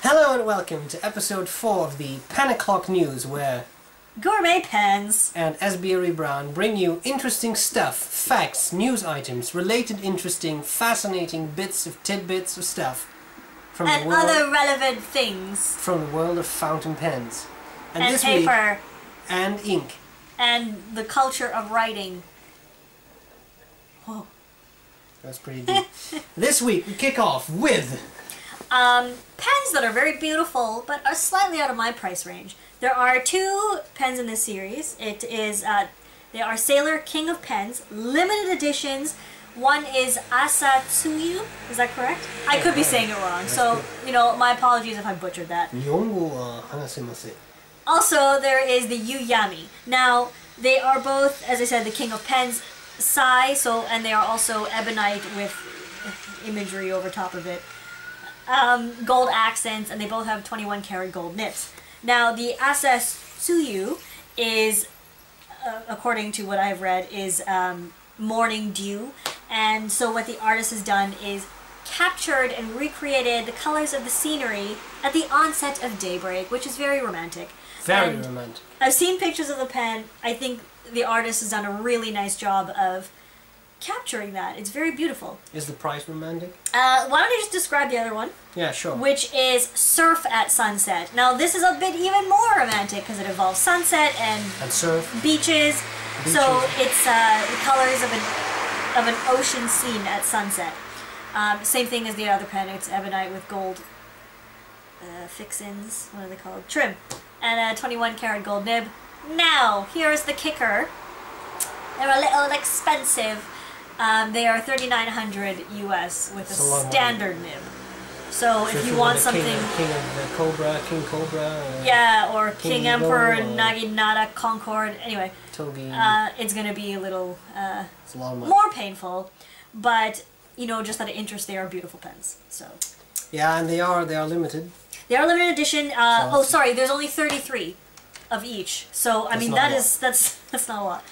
Hello and welcome to episode 4 of the Pen O'Clock News, where Gourmet Pens and Sbrebrown bring you interesting stuff, facts, news items, related interesting, fascinating bits of tidbits of stuff from and the world, other relevant things. From the world of fountain pens. And this paper. Week, and ink. And the culture of writing. Whoa. That's pretty deep. This week we kick off with pens that are very beautiful, but are slightly out of my price range. There are 2 pens in this series. It is, they are Sailor King of Pens, limited editions. One is Asatsuyu, is that correct? I could be saying it wrong, so, you know, my apologies if I butchered that. Also, there is the Yuyami. Now, they are both, as I said, the King of Pens, Sai, and they are also ebonite with imagery over top of it. Gold accents, and they both have 21 karat gold nibs. Now, the Asatsuyu is, according to what I've read, is Morning Dew. And so what the artist has done is captured and recreated the colors of the scenery at the onset of daybreak, which is very romantic. Very romantic. I've seen pictures of the pen. I think the artist has done a really nice job of capturing that. It's very beautiful. Is the price romantic? Why don't you just describe the other one? Yeah, sure. Which is Surf at Sunset. Now this is a bit even more romantic because it involves sunset and surf, beaches. So it's the colors of an ocean scene at sunset. Same thing as the other pen. It's ebonite with gold fixins. What are they called? Trim. And a 21 karat gold nib. Now, here's the kicker. They're a little expensive. They are $3,900 US with a standard nib. So if you want something... King of Cobra, King Cobra... yeah, or King Emperor, Naginata, Concord, anyway. Togi. It's going to be a little it's a lot of money. more painful, but, you know, just out of interest, they are beautiful pens. So. Yeah, and they are limited. They are limited edition. Oh, sorry, there's only 33 of each. So, I mean, that's not a lot.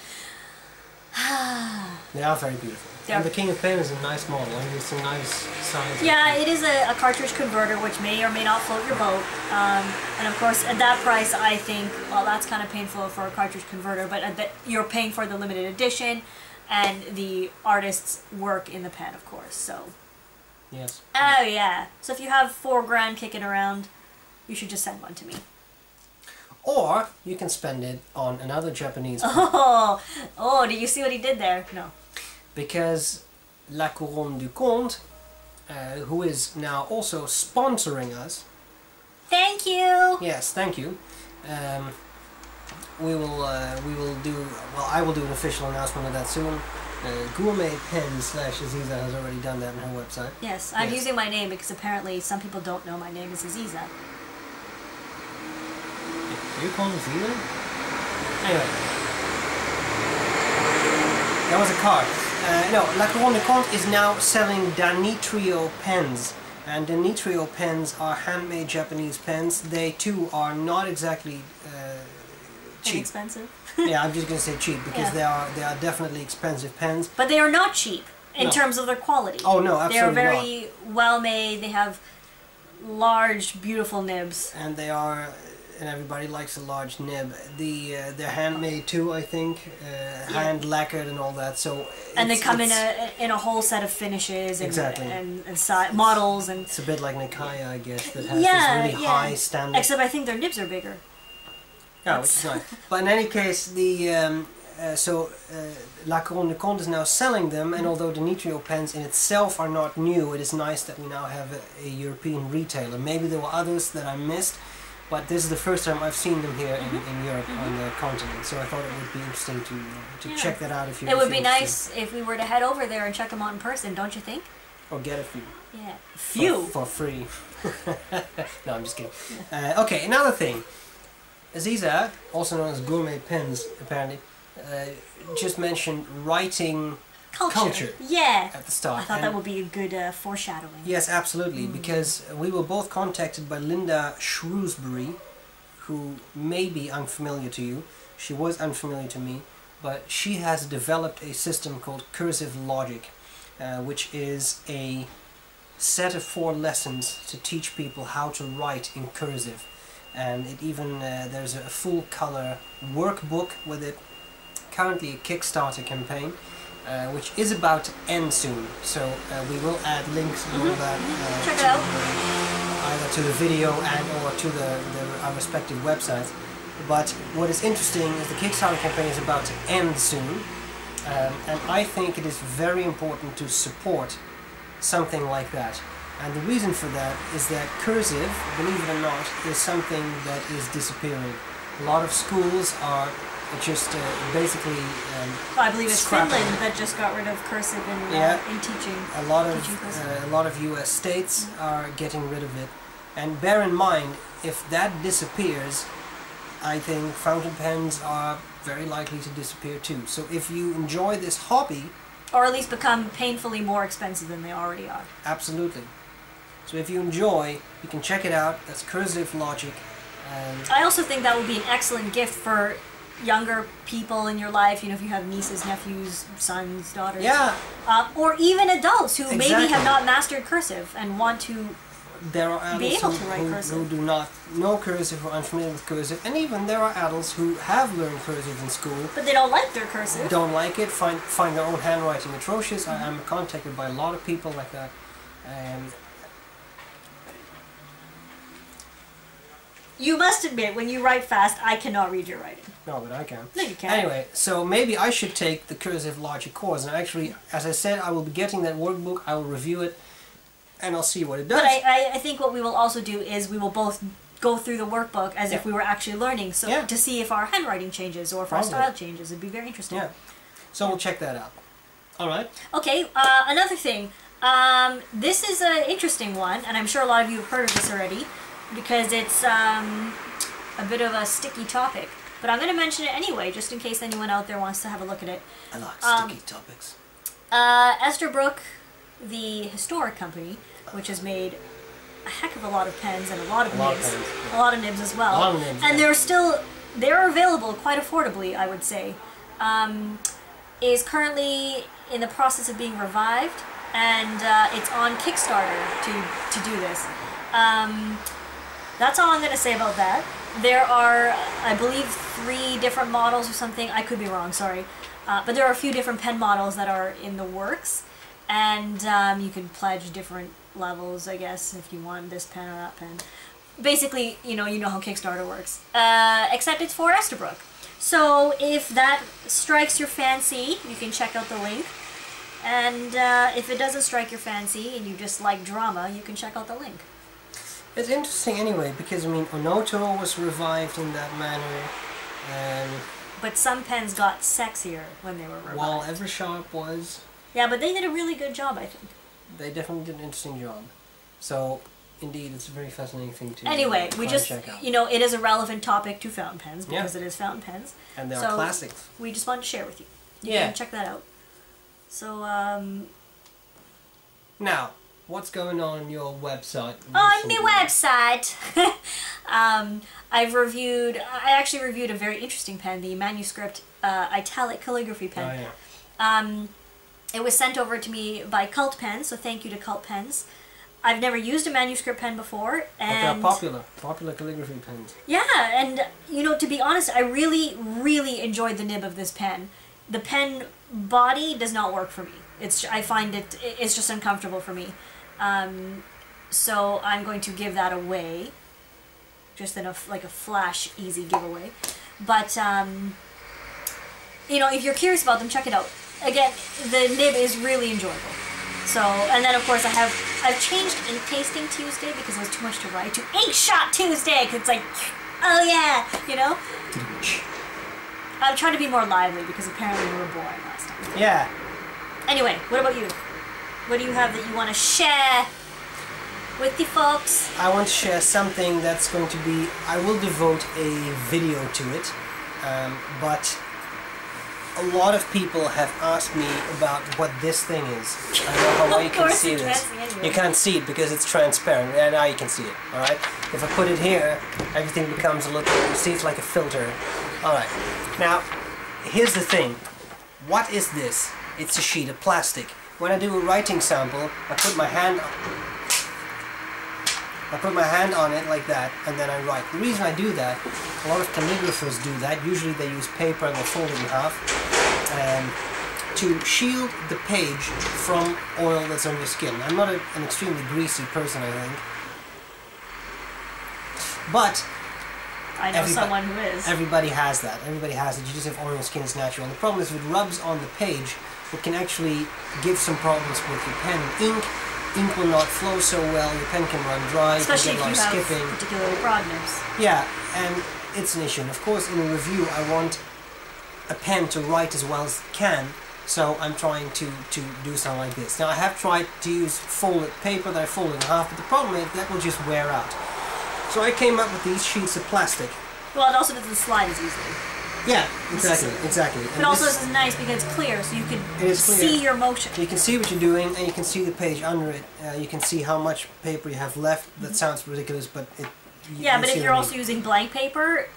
They are very beautiful. And the King of Pen is a nice model. I mean, it's a nice size. Yeah, it is a cartridge converter, which may or may not float your boat. And of course, at that price, I think, well, that's kind of painful for a cartridge converter, but you're paying for the limited edition and the artist's work in the pen, of course. So. Yes. Oh yeah. So if you have $4,000 kicking around, you should just send one to me. Or you can spend it on another Japanese pen. Oh, did you see what he did there? No. Because La Couronne du Comte, who is now also sponsoring us. Thank you. Yes, thank you. We will do, well, I will do an official announcement of that soon. Gourmet Pen / Aziza has already done that on her website. Yes, I'm using my name because apparently some people don't know my name is Aziza. You call him Aziza? Anyway. That was a card. No, La Couronne du Comte is now selling Dany Trejo pens. And Dany Trejo pens are handmade Japanese pens. They too are not exactly cheap. Inexpensive? Yeah, I'm just going to say cheap because they are definitely expensive pens. But they are not cheap in terms of their quality. Oh no, absolutely not. They are very well made. They have large, beautiful nibs. And they are, and everybody likes a large nib. They're handmade too, I think, hand lacquered and all that. So and they come in a whole set of finishes and exactly. and models and. It's a bit like Nikaya, I guess, that has this really high standard. Except I think their nibs are bigger. Yeah, which is nice. But in any case, La Couronne du Comte is now selling them, and although the Dany Trejo pens in itself are not new, it is nice that we now have a European retailer. Maybe there were others that I missed, but this is the first time I've seen them here in Europe on the continent. So I thought it would be interesting to check that out if you're interested. It would be nice if we were to head over there and check them out in person, don't you think? Or get a few. Yeah, a few? For free. No, I'm just kidding. Okay, another thing. Aziza, also known as Gourmet Pens, apparently, just mentioned writing culture at the start. I thought that would be a good foreshadowing. Yes, absolutely, because we were both contacted by Linda Shrewsbury, who may be unfamiliar to you. She was unfamiliar to me, but she has developed a system called Cursive Logic, which is a set of 4 lessons to teach people how to write in cursive. And it even there's a full color workbook with it. Currently a Kickstarter campaign, which is about to end soon. So we will add links and all that Check it out. either to the video and or to our respective websites. But what is interesting is the Kickstarter campaign is about to end soon, and I think it is very important to support something like that. And the reason for that is that cursive, believe it or not, is something that is disappearing. A lot of schools are just basically I believe it's scrapping. Finland that just got rid of cursive in teaching. A lot cursive. of U.S. states are getting rid of it. And bear in mind, if that disappears, I think fountain pens are very likely to disappear too. So if you enjoy this hobby, or at least become painfully more expensive than they already are. absolutely. So if you enjoy, you can check it out. That's Cursive Logic. I also think that would be an excellent gift for younger people in your life, you know, if you have nieces, nephews, sons, daughters. Yeah. Or even adults who maybe Exactly. have not mastered cursive and want to There are adults able to write who cursive. do not know cursive or are unfamiliar with cursive, and even there are adults who have learned cursive in school, but they don't like their cursive. don't like it, find their own handwriting atrocious. I'm contacted by a lot of people like that. You must admit, when you write fast, I cannot read your writing. No, but I can. No, you can't. Anyway, so maybe I should take the Cursive Logic course, and actually, as I said, I will be getting that workbook, I will review it, and I'll see what it does. But I think what we will also do is we will both go through the workbook as if we were actually learning, so to see if our handwriting changes or if our style changes. It'd be very interesting. Yeah. So we'll check that out. Alright. Okay, another thing. This is an interesting one, and I'm sure a lot of you have heard of this already, because it's a bit of a sticky topic. But I'm going to mention it anyway, just in case anyone out there wants to have a look at it. I like sticky topics. Esterbrook, the historic company, which has made a heck of a lot of pens and a lot of nibs. A lot of nibs as well. A lot of nibs, and they're available quite affordably, I would say. Is currently in the process of being revived, and it's on Kickstarter to do this. That's all I'm going to say about that. There are, I believe, 3 different models or something. I could be wrong, sorry. But there are a few different pen models that are in the works. And you can pledge different levels, I guess, if you want this pen or that pen. Basically, you know how Kickstarter works. Except it's for Esterbrook. So if that strikes your fancy, you can check out the link. And if it doesn't strike your fancy and you just like drama, you can check out the link. It's interesting anyway, because I mean, Onoto was revived in that manner, and But some pens got sexier when they were revived. while Eversharp was, Yeah, but they did a really good job, I think. they definitely did an interesting job. So, indeed, it's a very fascinating thing to Anyway, we try just, and check out. you know, it is a relevant topic to fountain pens because it is fountain pens. And there so are classics. We just wanted to share with you. You Yeah. can check that out. So, Now, what's going on your website? on the website, I actually reviewed a very interesting pen, the manuscript italic calligraphy pen. Oh, yeah. It was sent over to me by Cult Pens, so thank you to Cult Pens. I've never used a manuscript pen before, and But they're popular calligraphy pens. yeah, and you know, to be honest, I really, really enjoyed the nib of this pen. The pen body does not work for me. I find it's just uncomfortable for me. So I'm going to give that away, just in like a flash easy giveaway. But you know, if you're curious about them, check it out. Again, the nib is really enjoyable. So, and then of course I've changed Ink Tasting Tuesday because it was too much to write to Ink Shot Tuesday, because it's like, oh yeah, you know? I'm trying to be more lively because apparently we were boring last time. Yeah. Anyway, what about you? What do you have that you want to share with the folks? I want to share something that's going to be, I will devote a video to it, but a lot of people have asked me about what this thing is. I don't know how well you can see this. You can't see it because it's transparent. Yeah, now you can see it. Alright? If I put it here, everything becomes a little... You see, it's like a filter. Alright. Now, here's the thing. What is this? It's a sheet of plastic. When I do a writing sample, I put my hand on it like that, and then I write. The reason I do that, a lot of calligraphers do that. Usually they use paper and they fold it in half to shield the page from oil that's on your skin. I'm not an extremely greasy person, I think. But I know someone who is. Everybody has that. Everybody has it. You just have oil on your skin, it's natural. And the problem is if it rubs on the page, it can actually give some problems with your pen. Ink will not flow so well, your pen can run dry, especially you can get a lot of skipping. Particularly broad nibs. Yeah, and it's an issue. And of course, in a review, I want a pen to write as well as it can, so I'm trying to do something like this. Now, I have tried to use folded paper that I folded in half, but the problem is that will just wear out. So I came up with these sheets of plastic. Well, it also doesn't slide as easily. Yeah, exactly. But also this is nice because it's clear, so you can see your motion. You can see what you're doing, and you can see the page under it. You can see how much paper you have left. That sounds ridiculous, but it... Yeah, but if you're also using blank paper,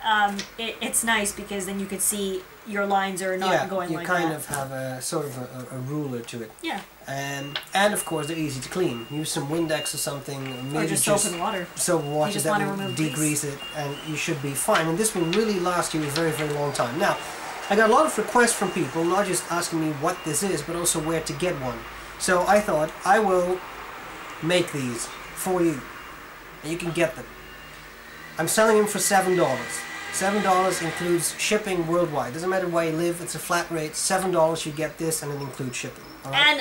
it's nice because then you can see your lines are not going like that. You kind of have a sort of a ruler to it. Yeah. And of course they're easy to clean. Use some Windex or something. Maybe or just soap and water. Soap and water that will degrease it, and you should be fine. And this will really last you a very, very long time. Now, I got a lot of requests from people, not just asking me what this is, but also where to get one. So I thought I will make these for you, and you can get them. I'm selling them for $7. $7 includes shipping worldwide. Doesn't matter where you live, it's a flat rate. $7 you get this, and it includes shipping. Right? And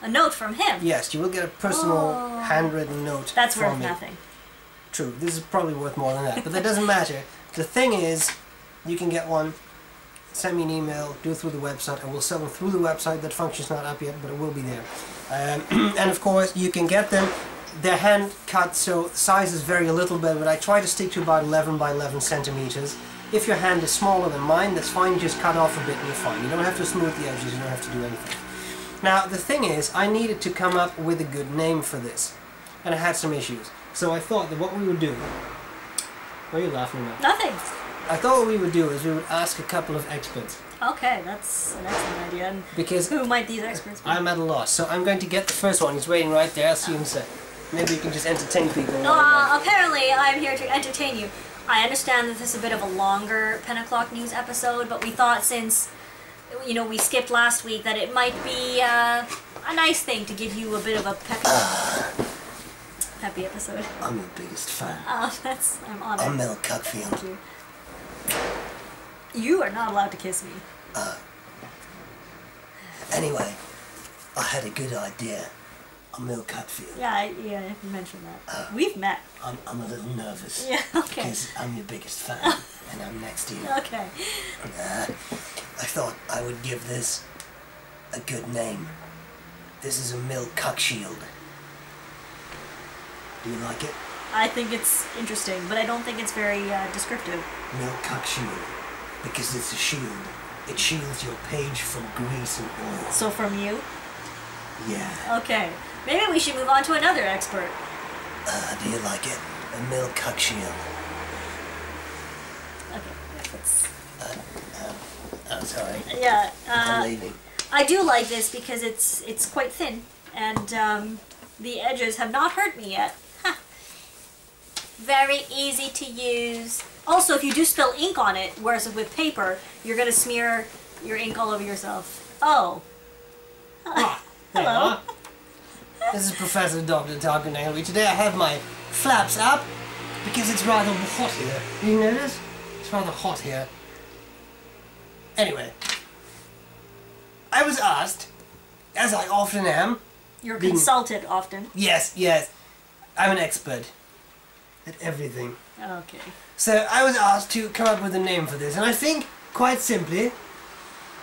a note from him. Yes, you will get a personal handwritten note. That's from worth me. nothing. True, this is probably worth more than that, but that doesn't matter. The thing is, you can get one. Send me an email, do it through the website. I will sell them through the website. That function's not up yet, but it will be there. And of course, you can get them. They're hand cut, so sizes vary a little bit, but I try to stick to about 11 by 11 centimeters. If your hand is smaller than mine, that's fine, just cut off a bit and you're fine. You don't have to smooth the edges, you don't have to do anything. Now, the thing is, I needed to come up with a good name for this, and I had some issues. So I thought that what we would do... What are you laughing at? Nothing. I thought what we would do is we would ask a couple of experts. Okay, that's an excellent idea. And because who might these experts be? I'm at a loss, so I'm going to get the first one. He's waiting right there. I'll see him say. Maybe you can just entertain people. Apparently, I'm here to entertain you. I understand that this is a bit of a longer 10 o'clock news episode, but we thought since, you know, we skipped last week that it might be a nice thing to give you a bit of a peppy episode. I'm your biggest fan. Oh, I'm honored. I'm Mel Cuckfield. Thank you. You are not allowed to kiss me. Anyway, I had a good idea. I'm Mel Cuckfield. Yeah, you mentioned that. We've met. I'm a little nervous. Yeah, okay. Because I'm your biggest fan, and I'm next to you. Okay. I thought I would give this a good name. This is a Milk Cuckshield. Do you like it? I think it's interesting, but I don't think it's very descriptive. Milk Cuckshield. Because it's a shield. It shields your page from grease and oil. So from you? Yeah. Okay. Maybe we should move on to another expert. Do you like it? A Milk Cuckshield. Okay. That's... I'm sorry. Yeah. I'm leaving. I do like this because it's quite thin, and the edges have not hurt me yet. Very easy to use. Also, if you do spill ink on it, whereas with paper, you're going to smear your ink all over yourself. Oh. Hello. This is Professor Dr. Talking Angry. Today I have my flaps up because it's rather hot here. You notice? It's rather hot here. Anyway, I was asked, as I often am... You're consulted often. Yes, yes. I'm an expert at everything. Okay. So I was asked to come up with a name for this, and I think, quite simply,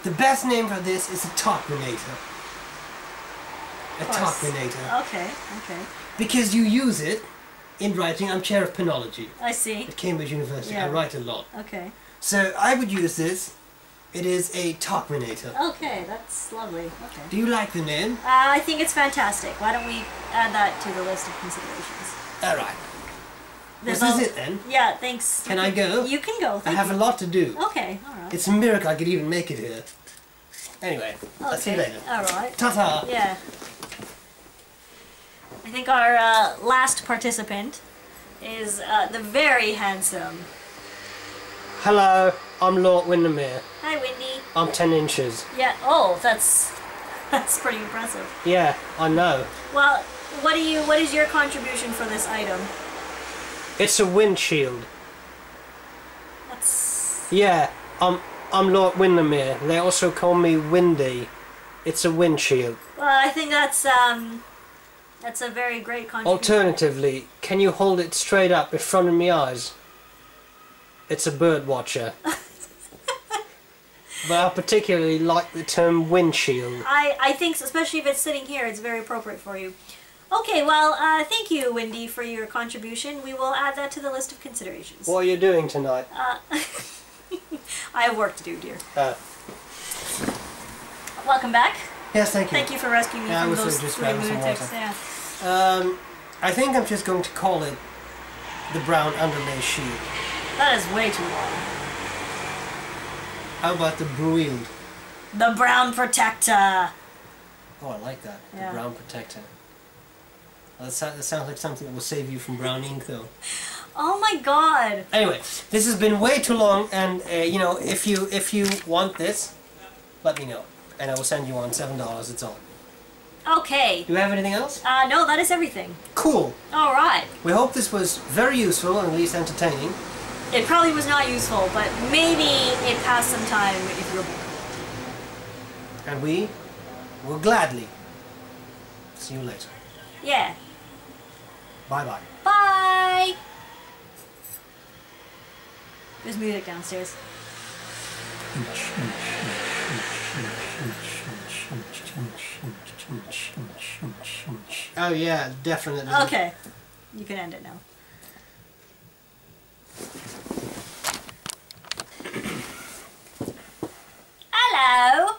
the best name for this is a Talkinator. A Talkinator. Okay, okay. Because you use it in writing. I'm chair of penology. I see. At Cambridge University. Yeah. I write a lot. Okay. So I would use this It is a Talkminator. Okay, that's lovely. Okay. Do you like the name? I think it's fantastic. Why don't we add that to the list of considerations? Alright. This There's is it then? Yeah, thanks. Can I go? You can go. I have a lot to do. Okay, alright. It's a miracle I could even make it here. Anyway, I'll see you later. Alright. Ta-ta! Yeah. I think our last participant is the very handsome. Hello, I'm Lord Windermere. Hi, Wendy. I'm 10 inches. Yeah. Oh, that's pretty impressive. Yeah, I know. Well, what is your contribution for this item? It's a windshield. That's Yeah, I'm Lord Windermere. They also call me Windy. It's a windshield. well, I think that's a very great contribution. Alternatively, can you hold it straight up in front of my eyes? It's a bird watcher. But I particularly like the term windshield. I think, especially if it's sitting here, it's very appropriate for you. Okay, well, thank you, Wendy, for your contribution. We will add that to the list of considerations. What are you doing tonight? I have work to do, dear. Oh. Welcome back. Yes, thank you. Thank you for rescuing me Yeah, I from was those just 3 grabbing some lunatics. water. Yeah. I think I'm just going to call it the brown underlay shield. That is way too long. How about the B.R.E? The Brown Protector. Oh, I like that. Yeah. The brown protector. That sounds like something that will save you from brown ink, though. Oh my god. Anyway, this has been way too long, and you know, if you want this, let me know, and I will send you on $7. It's all. Okay. Do you have anything else? No, that is everything. Cool. Alright. We hope this was very useful and at least entertaining. It probably was not useful, but maybe it passed some time if you're bored. And we will gladly see you later. Yeah. Bye-bye. Bye! There's music downstairs. Oh yeah, definitely. Okay. You can end it now. Hello!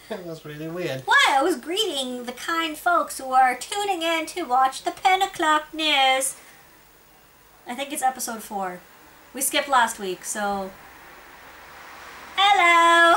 That was really weird. Why, I was greeting the kind folks who are tuning in to watch the 10 o'clock news. I think it's episode 4. We skipped last week, so... Hello!